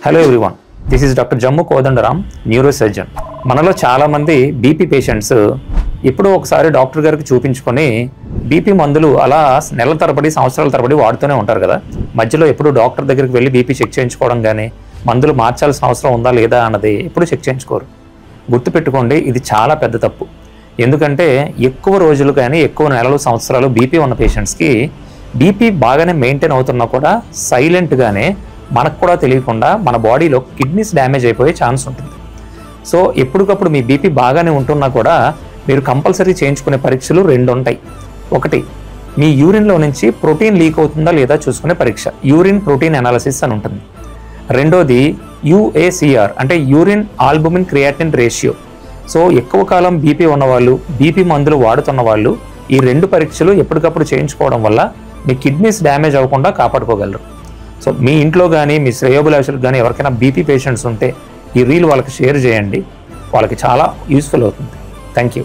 Hello everyone, this is doctor Jammu Kodandaram, neuro surgeon. మనలో చాలామంది BP patients ఎప్పుడో ఒకసారి డాక్టర్ గారికి చూపించుకొని బీపీ మందులు అలా నెలల తరబడి సంవత్సరాల తరబడి వాడుతూనే ఉంటారు కదా. మధ్యలో ఎప్పుడు డాక్టర్ దగ్గరికి వెళ్ళి బీపీ చెక్ చేయించుకోవడం కానీ మందులు మార్చాల్సిన అవసరం ఉందా లేదా అన్నది ఎప్పుడు చెక్ చేయించుకోరు. గుర్తుపెట్టుకోండి, ఇది చాలా పెద్ద తప్పు. ఎందుకంటే ఎక్కువ రోజులు కానీ ఎక్కువ నెలలు సంవత్సరాలు బీపీ ఉన్న పేషెంట్స్కి బీపీ బాగానే మెయింటైన్ అవుతున్నా కూడా సైలెంట్గానే మనకు కూడా తెలియకుండా మన బాడీలో కిడ్నీస్ డ్యామేజ్ అయిపోయే ఛాన్స్ ఉంటుంది. సో ఎప్పటికప్పుడు మీ బీపీ బాగానే ఉంటున్నా కూడా మీరు కంపల్సరీ చేయించుకునే పరీక్షలు రెండు ఉంటాయి. ఒకటి, మీ యూరిన్లో నుంచి ప్రోటీన్ లీక్ అవుతుందా లేదా చూసుకునే పరీక్ష, యూరిన్ ప్రోటీన్ అనాలిసిస్ అని ఉంటుంది. రెండోది UACR అంటే urine albumin creatinine ratio. So ఎక్కువ కాలం బీపీ ఉన్నవాళ్ళు, బీపీ మందులు వాడుతున్న వాళ్ళు ఈ రెండు పరీక్షలు ఎప్పటికప్పుడు చేయించుకోవడం వల్ల మీ కిడ్నీస్ డ్యామేజ్ అవ్వకుండా కాపాడుకోగలరు. సో మీ ఇంట్లో కానీ మీ శ్రేయోభిలాషులకు కానీ ఎవరికైనా బీపీ పేషెంట్స్ ఉంటే ఈ రీల్ వాళ్ళకి షేర్ చేయండి, వాళ్ళకి చాలా యూస్ఫుల్ అవుతుంది. Thank you.